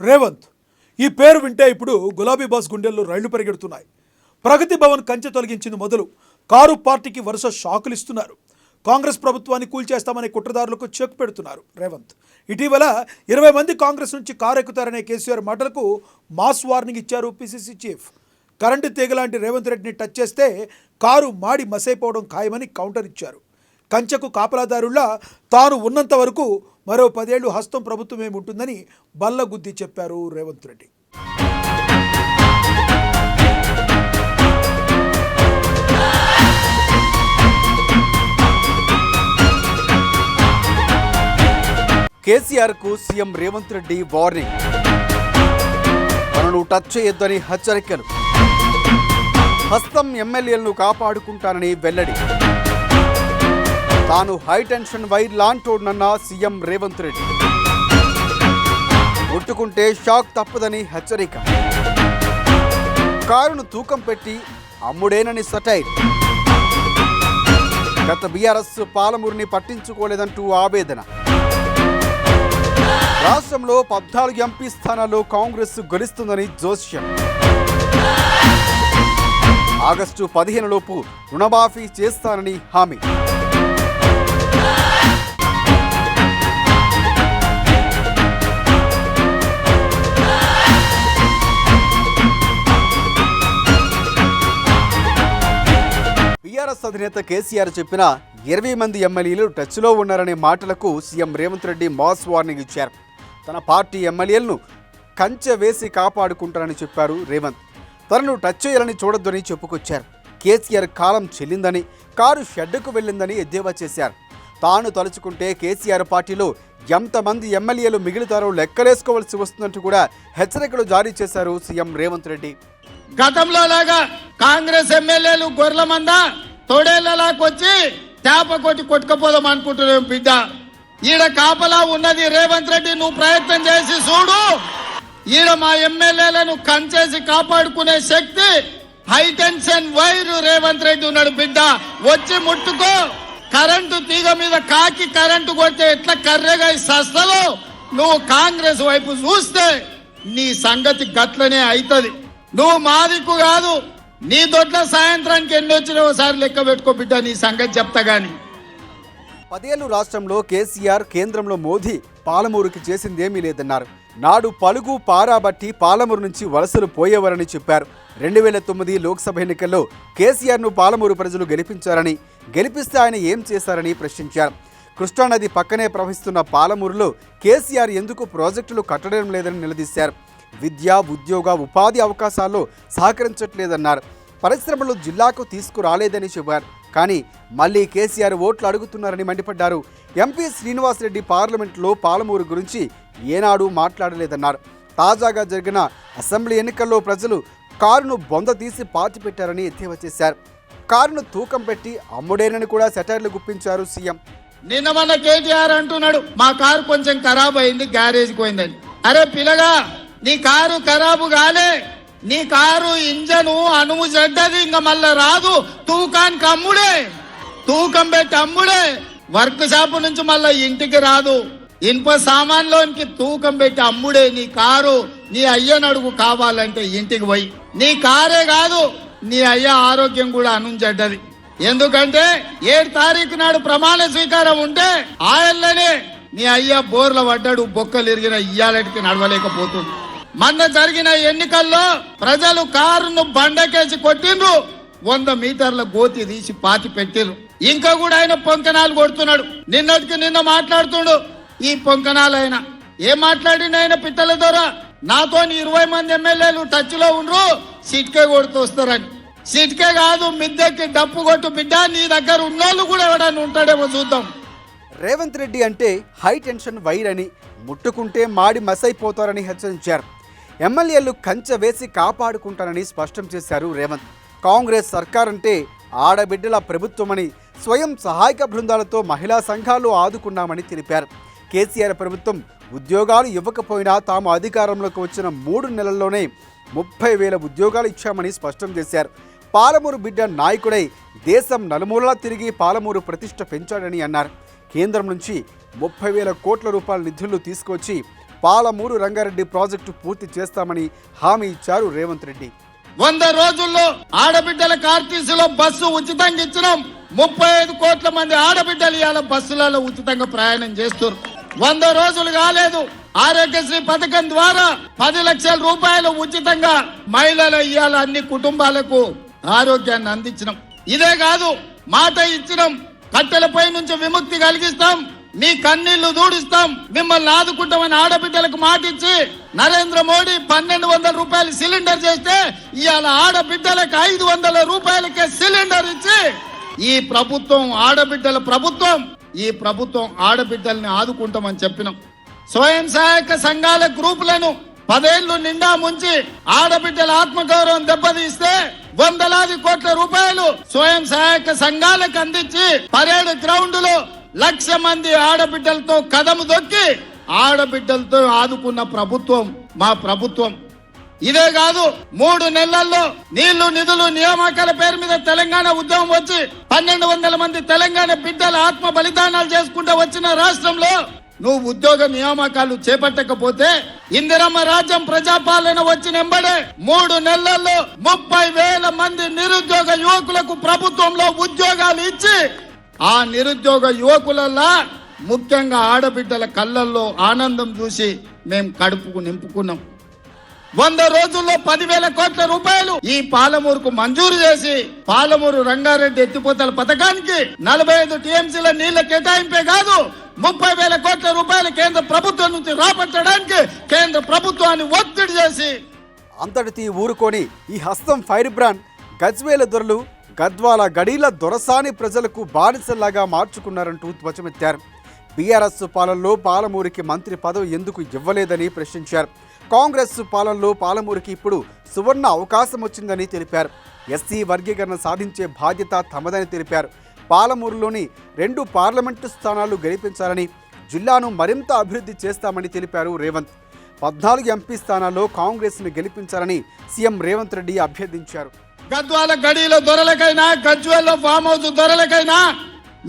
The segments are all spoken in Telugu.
రేవంత్ ఈ పేరు వింటే ఇప్పుడు గులాబీ బాస్ గుండెల్లో రైళ్లు పరిగెడుతున్నాయి. ప్రగతి భవన్ కంచె తొలగించింది మొదలు కారు పార్టీకి వరుస షాకులు ఇస్తున్నారు. కాంగ్రెస్ ప్రభుత్వాన్ని కూల్చేస్తామనే కుట్రదారులకు చెక్ పెడుతున్నారు రేవంత్. ఇటీవల 20 మంది కాంగ్రెస్ నుంచి కారు ఎక్కుతారనే కేసీఆర్ మాటలకు మాస్ వార్నింగ్ ఇచ్చారు పిసిసి చీఫ్. కరెంటు తీగలాంటి రేవంత్ రెడ్డిని టచ్ చేస్తే కారు మాడి మసైపోవడం ఖాయమని కౌంటర్ ఇచ్చారు. కంచెకు కాపలాదారుల్లా తాను ఉన్నంత వరకు మరో 10 ఏళ్లు హస్తం ప్రభుత్వం ఏముంటుందని బల్లగుద్ది చెప్పారు రేవంత్ రెడ్డి. కేసీఆర్కు సీఎం రేవంత్ రెడ్డి వార్నింగ్. తనను టచ్ చేయొద్దని హెచ్చరికలు. హస్తం ఎమ్మెల్యేలను కాపాడుకుంటానని వెల్లడి. తాను హైటెన్షన్ వైర్ లాంటోడ్నన్న సీఎం రేవంత్ రెడ్డి. ముట్టుకుంటే షాక్ తప్పదని హెచ్చరిక. కారును తూకం పెట్టి అమ్ముడేనని సటైర్. గత బీఆర్ఎస్ పాలమూరుని పట్టించుకోలేదంటూ ఆవేదన. రాష్ట్రంలో 14 ఎంపీ స్థానాల్లో కాంగ్రెస్ గెలుస్తుందని జోస్యం. ఆగస్టు 15 లోపు రుణమాఫీ చేస్తానని హామీ. బీఆర్ఎస్ అధినేత కేసీఆర్ చెప్పిన 20 మంది ఎమ్మెల్యేలు టచ్లో ఉన్నారనే మాటలకు CM Revanth Reddy mass warning ఇచ్చారు. తన పార్టీ ఎమ్మెల్యేలను కంచె వేసి కాపాడుకుంటారని చెప్పారు రేవంత్. తనను టచ్ చేయాలని చూడొద్దని చెప్పుకొచ్చారు. కేసీఆర్ కాలం చెల్లిందని, కారు షెడ్డుకు వెళ్ళిందని ఎద్దేవా చేశారు. తాను తలుచుకుంటే కేసీఆర్ పార్టీలో ఎంతమంది ఎమ్మెల్యేలు మిగులుతారో లెక్కలేసుకోవాల్సి వస్తుందంటూ కూడా హెచ్చరికలు జారీ చేశారు సీఎం రేవంత్ రెడ్డి. గతంలో లాగా కాంగ్రెస్ ఎమ్మెల్యేలు గొర్రెల మంద తోడేళ్లలాకొచ్చి చేప కొట్టి కొట్టుకపోదాం అనుకుంటున్నాం బిడ్డ. ఈడ కాపలా ఉన్నది రేవంత్ రెడ్డి, నువ్వు ప్రయత్నం చేసి చూడు. ఈడ మా ఎమ్మెల్యేలను కంచేసి కాపాడుకునే శక్తి హైటెన్షన్ వైర్ రేవంత్ రెడ్డి ఉన్నాడు బిడ్డ. వచ్చి ముట్టుకో. కరెంటు తీగ మీద కాకి కరెంటు కొడితే ఎట్లా కర్రెగా సస్తలో నువ్వు కాంగ్రెస్ వైపు చూస్తే నీ సంగతి గట్లనే అవుతుంది. నువ్వు మాదిక్కు కాదు, నీ దొడ్ల సాయంత్రానికి ఎన్ని వచ్చినా ఒకసారి లెక్క పెట్టుకో బిడ్డ, నీ సంగతి చెప్తా గాని. 10 ఏళ్లు రాష్ట్రంలో కేసీఆర్, కేంద్రంలో మోదీ పాలమూరుకి చేసిందేమీ లేదన్నారు. నాడు పలుగు పారాబట్టి పాలమూరు నుంచి వలసలు పోయేవారని చెప్పారు. 2009 లోక్సభ ఎన్నికల్లో కేసీఆర్ను పాలమూరు ప్రజలు గెలిపించారని, గెలిపిస్తే ఆయన ఏం చేశారని ప్రశ్నించారు. కృష్ణానది పక్కనే ప్రవహిస్తున్న పాలమూరులో కేసీఆర్ ఎందుకు ప్రాజెక్టులు కట్టడం లేదని నిలదీశారు. విద్య, ఉద్యోగ, ఉపాధి అవకాశాల్లో సహకరించట్లేదన్నారు. పరిశ్రమలు జిల్లాకు తీసుకురాలేదని చెప్పారు. కానీ మళ్ళీ కేసీఆర్ ఓట్లు అడుగుతున్నారని మండిపడ్డారు. ఎంపీ శ్రీనివాసరెడ్డి పార్లమెంట్లో పాలమూరు గురించి ఏనాడు మాట్లాడలేదన్నారు. తాజాగా జరిగిన అసెంబ్లీ ఎన్నికల్లో ప్రజలు కారును బొంద తీసి పాతి పెట్టారని ఎద్దేవా చేశారు. కారును తూకం పెట్టి అమ్ముడేనని కూడా సెటైర్లు గుప్పించారు సీఎం. నిన్న మన కేటీఆర్ అంటున్నాడు మా కారు కొంచెం ఖరాబ్ అయింది, గ్యారేజ్కి పోయిందని. అరే పిల్లగా, నీ కారు ఖరాబు కాలే, నీ కారు ఇంజను అనువు చెడ్డది, ఇంకా మళ్ళా రాదు. తూకానికి అమ్ముడే, తూకం పెట్టి అమ్ముడే. వర్క్ షాప్ నుంచి మళ్ళా ఇంటికి రాదు. ఇనుప సామాన్లోనికి తూకం పెట్టి అమ్ముడే నీ కారు. నీ అయ్యనడుగు కావాలంటే ఇంటికి పోయి. నీ కారే కాదు, నీ అయ్య ఆరోగ్యం కూడా అనుంచెడ్డది. ఎందుకంటే 7 తారీఖు నాడు ప్రమాణ స్వీకారం ఉంటే ఆయననే నీ అయ్య బోర్ల పడ్డాడు, బొక్కలు ఇరిగిన ఇయ్యాలటికి నడవలేకపోతుంది. మొన్న జరిగిన ఎన్నికల్లో ప్రజలు కారును బండకేసి కొట్టిండ్రు, 100 మీటర్ల గోతి తీసి పాతి పెట్టిండ్రు. ఇంకా కూడా ఆయన పొంకనాలు కొడుతున్నాడు. నిన్నటికి నిన్న మాట్లాడుతుండు. ఈ పొంకనాలు ఆయన ఏం మాట్లాడిండు? ఆయన పిట్టల ద్వారా నాతో 20 మంది ఎమ్మెల్యేలు టచ్ లో ఉండ్రు, సిట్కే కొడుతూ వస్తారని. సిట్కే కాదు, మిద్దెకి డప్పు కొట్టు బిడ్డ. నీ దగ్గర ఉన్నోళ్ళు కూడా ఎవడన్నా ఉంటాడేమో చూద్దాం. రేవంత్ రెడ్డి అంటే హై టెన్షన్ వైర్ అని, ముట్టుకుంటే మాడి మసైపోతారని హెచ్చరించారు. ఎమ్మెల్యేలు కంచె వేసి కాపాడుకుంటారని స్పష్టం చేశారు రేవంత్. కాంగ్రెస్ సర్కార్ అంటే ఆడబిడ్డల ప్రభుత్వమని, స్వయం సహాయక బృందాలతో మహిళా సంఘాలు ఆదుకున్నామని తెలిపారు. కేసీఆర్ ప్రభుత్వం ఉద్యోగాలు ఇవ్వకపోయినా తాము అధికారంలోకి వచ్చిన 3 నెలల్లోనే 30,000 ఉద్యోగాలు ఇచ్చామని స్పష్టం చేశారు. పాలమూరు బిడ్డ నాయకుడై దేశం నలుమూలలా తిరిగి పాలమూరు ప్రతిష్ట పెంచాడని అన్నారు. కేంద్రం నుంచి 30,000 కోట్ల రూపాయల నిధులు తీసుకొచ్చి పాలమూరు రంగారెడ్డి ప్రాజెక్టు పూర్తి చేస్తామని హామీ ఇచ్చారు రేవంత్ రెడ్డి. 100 రోజుల్లో ఆడబిడ్డలకు ఆర్టీసీలో బస్సు ఉచితంగా ఇచ్చినాం. 35 కోట్ల మంది ఆడబిడ్డలు ఇవాళ బస్సులలో ఉచితంగా ప్రయాణం చేస్తున్నారు. 100 రోజులు కాలేదు, ఆరోగ్యశ్రీ పథకం ద్వారా 10 లక్షల రూపాయలు ఉచితంగా మహిళలు ఇవాళ అన్ని కుటుంబాలకు ఆరోగ్యాన్ని అందించినాం. ఇదే కాదు, మాట ఇచ్చినాం, కట్టెలపై నుంచి విముక్తి కలిగిస్తాం, మీ కన్నీళ్లు దూడిస్తాం, మిమ్మల్ని ఆదుకుంటామని ఆడబిడ్డలకు మాట ఇచ్చి నరేంద్ర మోడీ 1200 రూపాయలు సిలిండర్ చేస్తే ఇవాళ ఆడబిడ్డలకు 500 రూపాయలకే సిలిండర్ ఇచ్చి ఈ ప్రభుత్వం ఆడబిడ్డల ప్రభుత్వం, ఈ ప్రభుత్వం ఆడబిడ్డల్ని ఆదుకుంటామని చెప్పినాం. స్వయం సహాయక సంఘాల గ్రూపులను 10 ఏళ్లు నిండా ముంచి ఆడబిడ్డల ఆత్మగౌరవం దెబ్బతీస్తే వందలాది కోట్ల రూపాయలు స్వయం సహాయక సంఘాలకు అందించి పరేడ్ గ్రౌండ్ లో 1,00,000 మంది ఆడబిడ్డలతో కదము దొక్కి ఆడబిడ్డలతో ఆదుకున్న ప్రభుత్వం మా ప్రభుత్వం. ఇదే కాదు, 3 నెలల్లో నీళ్లు నిధులు నియామకాల పేరు మీద తెలంగాణ ఉద్యమం వచ్చి 1,200 మంది తెలంగాణ బిడ్డల ఆత్మ బలిదానాలు చేసుకుంటూ వచ్చిన రాష్ట్రంలో నువ్వు ఉద్యోగ నియామకాలు చేపట్టకపోతే ఇందిరమ్మ రాజ్యం ప్రజాపాలన వచ్చిన వెంబడే 3 నెలల్లో 30,000 మంది నిరుద్యోగ యువకులకు ప్రభుత్వంలో ఉద్యోగాలు ఇచ్చి ఆ నిరుద్యోగ యువకులల్లా ముఖ్యంగా ఆడబిడ్డల కళ్ళల్లో ఆనందం చూసి మేము కడుపుకు నింపుకున్నాం. 100 రోజుల్లో 10,000 కోట్ల రూపాయలు ఈ పాలమూరుకు మంజూరు చేసి పాలమూరు రంగారెడ్డి ఎత్తిపోతల పథకానికి 45 టీఎంసీల నీళ్ల కేటాయింపే కాదు 30,000 కోట్ల రూపాయలు కేంద్ర ప్రభుత్వం నుంచి రాబట్టడానికి కేంద్ర ప్రభుత్వాన్ని ఒత్తిడి చేసి అంతటితీ ఊరుకొని ఈ హస్తం ఫైర్ బ్రాండ్ గజ్వేల దొరలు గద్వాల గడీల దొరసాని ప్రజలకు బానిసల్లాగా మార్చుకున్నారంటూ ధ్వజమెత్తారు. బీఆర్ఎస్ పాలనలో పాలమూరికి మంత్రి పదవి ఎందుకు ఇవ్వలేదని ప్రశ్నించారు. కాంగ్రెస్ పాలనలో పాలమూరికి ఇప్పుడు సువర్ణ అవకాశం వచ్చిందని తెలిపారు. ఎస్సీ వర్గీకరణ సాధించే బాధ్యత తమదని తెలిపారు. పాలమూరులోని 2 పార్లమెంటు స్థానాలు గెలిపించాలని, జిల్లాను మరింత అభివృద్ధి చేస్తామని తెలిపారు రేవంత్. 14 ఎంపీ స్థానాల్లో కాంగ్రెస్ను గెలిపించాలని సీఎం రేవంత్ రెడ్డి అభ్యర్థించారు. గద్వాల గడీల దొరలకైనా గజ్వేల్లో ఫామ్ హౌస్ దొరలకైనా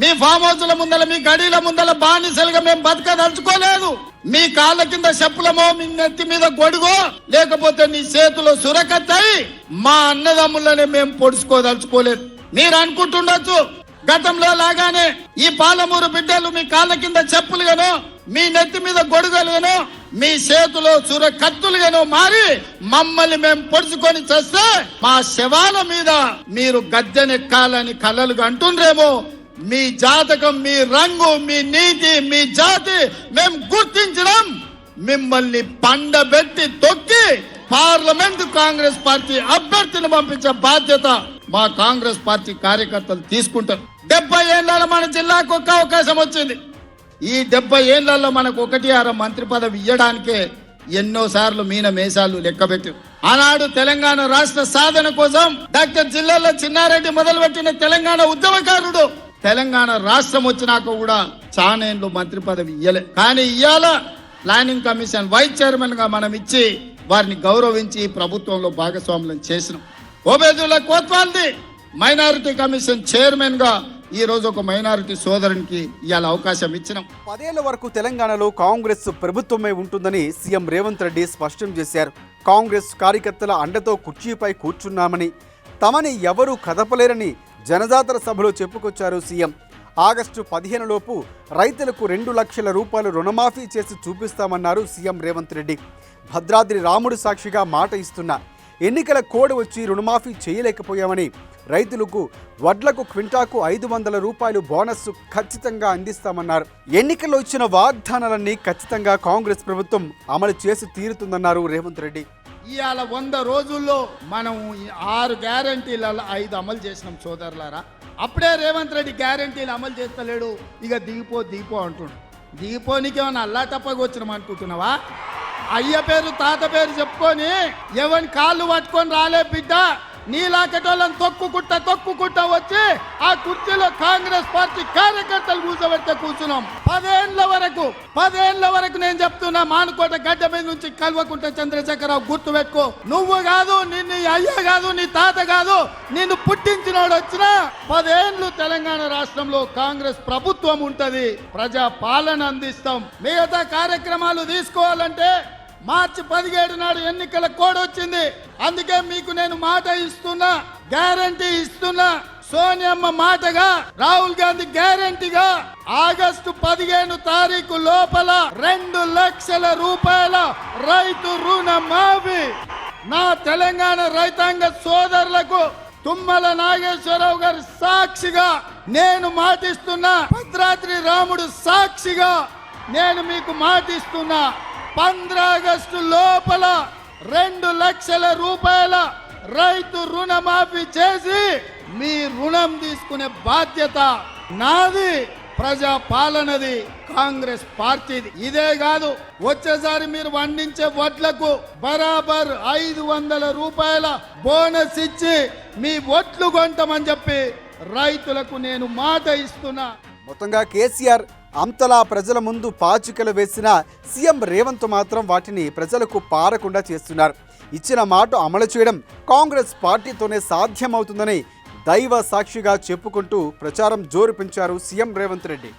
మీ ఫామ్ హౌస్ల ముందల మీ గడీల ముందల బానిసలుగా మేము బతకదలుచుకోలేదు. మీ కాళ్ళ కింద చెప్పులమో, మీ నెత్తి మీద గొడుగో, లేకపోతే నీ చేతిలో సురకత్తాయి మా అన్నదమ్ములనే మేము పొడుచుకోదలుచుకోలేదు. మీరు అనుకుంటుండొచ్చు గతంలో లాగానే ఈ పాలమూరు బిడ్డలు మీ కాళ్ళ కింద చెప్పులుగానో, మీ నెత్తి మీద గొడుగలుగానో, మీ చేతిలో సుర కత్తులుగానో మారి మమ్మల్ని మేము పొడుచుకొని చేస్తే మా శవాల మీద మీరు గద్దెనెక్కాలని కలలుగా అంటుండ్రేమో. మీ జాతకం, మీ రంగు, మీ నీతి, మీ జాతి మేము గుర్తించడం, మిమ్మల్ని పండబెట్టి తొక్కి పార్లమెంట్ కాంగ్రెస్ పార్టీ అభ్యర్థిని పంపించే బాధ్యత మా కాంగ్రెస్ పార్టీ కార్యకర్తలు తీసుకుంటారు. 70 ఏళ్లలో మన జిల్లాకు ఒక్క అవకాశం వచ్చింది. ఈ 70 ఏళ్లలో మనకు 1-6 మంత్రి పదవి ఇవ్వడానికే ఎన్నోసార్లు మీన మేసాలు లెక్కబెట్టారు. ఆనాడు తెలంగాణ రాష్ట్ర సాధన కోసం డాక్టర్ జిల్లాలో చిన్నారెడ్డి మొదలుపెట్టిన తెలంగాణ ఉద్యమకారుడు తెలంగాణ రాష్ట్రం వచ్చినాక కూడా చానేళ్ళు మంత్రి పదవి ఇయ్యలే. కానీ ఇవాళ ప్లానింగ్ కమిషన్ వైస్ చైర్మన్ గా మనం ఇచ్చి వారిని గౌరవించి ప్రభుత్వంలో భాగస్వాములను చేసినాం. ఓబేదుల్లా కోత్వాల్ది మైనారిటీ కమిషన్ చైర్మన్ గా ఈ రోజు ఒక మైనారిటీ సోదరునికి ఇవాళ అవకాశం ఇచ్చినాం. 10 ఏళ్ల వరకు తెలంగాణలో కాంగ్రెస్ ప్రభుత్వమే ఉంటుందని సీఎం రేవంత్ రెడ్డి స్పష్టం చేశారు. కాంగ్రెస్ కార్యకర్తల అండతో కుర్చీపై కూర్చున్నామని, తమని ఎవరూ కదపలేరని జనజాతర సభలో చెప్పుకొచ్చారు సీఎం. ఆగస్టు 15 లోపు రైతులకు 2 లక్షల రూపాయలు రుణమాఫీ చేసి చూపిస్తామన్నారు సీఎం రేవంత్ రెడ్డి. భద్రాద్రి రాముడు సాక్షిగా మాట ఇస్తున్నా, ఎన్నికల కోడ్ వచ్చి రుణమాఫీ చేయలేకపోయామని, రైతులకు వడ్లకు క్వింటాకు 500 రూపాయలు బోనస్ ఖచ్చితంగా అందిస్తామన్నారు. ఎన్నికల్లో ఇచ్చిన వాగ్దానాలన్నీ ఖచ్చితంగా కాంగ్రెస్ ప్రభుత్వం అమలు చేసి తీరుతుందన్నారు రేవంత్ రెడ్డి. ఇవాళ 100 రోజుల్లో మనం 6 గ్యారంటీలలో 5 అమలు చేసినాం సోదరులారా. అప్పుడే రేవంత్ రెడ్డి గ్యారంటీలు అమలు చేస్తలేడు, ఇక దిగిపో అంటుండు. దిగిపోనికి ఏమన్నా అల్లా టప్పగా వచ్చినాం అనుకుంటున్నావా? అయ్య పేరు తాత పేరు చెప్పుకొని ఎవరి కాళ్ళు పట్టుకొని రాలే బిడ్డ, నీలాకటోళ్ళని తొక్కుకుంటా వచ్చి ఆ కుర్చీలో కాంగ్రెస్ పార్టీ కార్యకర్తలు కూర్చోబెడితే కూర్చున్నాం. 10 ఏళ్ల వరకు నేను చెప్తున్నా, మానుకోట గడ్డ మీద నుంచి కల్వకుంట చంద్రశేఖరరావు గుర్తు పెట్టుకో. నువ్వు కాదు, నిన్ను అయ్య కాదు, నీ తాత కాదు, నిన్ను పుట్టించినోడు వచ్చినా 10 ఏళ్ళు తెలంగాణ రాష్ట్రంలో కాంగ్రెస్ ప్రభుత్వం ఉంటది, ప్రజా పాలన అందిస్తాం. మిగతా కార్యక్రమాలు తీసుకోవాలంటే మార్చి 17 నాడు ఎన్నికల కోడ్ వచ్చింది. అందుకే మీకు నేను మాట ఇస్తున్నా, గ్యారంటీ ఇస్తున్నా. సోనియమ్మ మాటగా, రాహుల్ గాంధీ గ్యారంటీగా ఆగస్టు 15 తారీఖు లోపల 2 లక్షల రూపాయల రైతు రుణ మాఫీ. నా తెలంగాణ రైతాంగ సోదరులకు తుమ్మల నాగేశ్వరరావు గారి సాక్షిగా నేను మాటిస్తున్నా, భద్రాద్రి రాముడు సాక్షిగా నేను మీకు మాటిస్తున్నా, 15 ఆగస్టు లోపల 2 లక్షల రూపాయల రైతు రుణమాఫీ చేసి మీ రుణం తీసుకునే బాధ్యత నాది, ప్రజా పాలనది, కాంగ్రెస్ పార్టీది. ఇదే కాదు, వచ్చేసారి మీరు పండించే వడ్లకు బరాబర్ 500 రూపాయల బోనస్ ఇచ్చి మీ వడ్లు కొంటామని చెప్పి రైతులకు నేను మాట ఇస్తున్నా. మొత్తంగా కేసీఆర్ అంతలా ప్రజల ముందు పాచికలు వేసిన సీఎం రేవంత్ మాత్రం వాటిని ప్రజలకు పారకుండా చేస్తున్నారు. ఇచ్చిన మాట అమలు చేయడం కాంగ్రెస్ పార్టీతోనే సాధ్యమవుతుందని దైవ సాక్షిగా చెప్పుకుంటూ ప్రచారం జోరు పెంచారు సీఎం రేవంత్ రెడ్డి.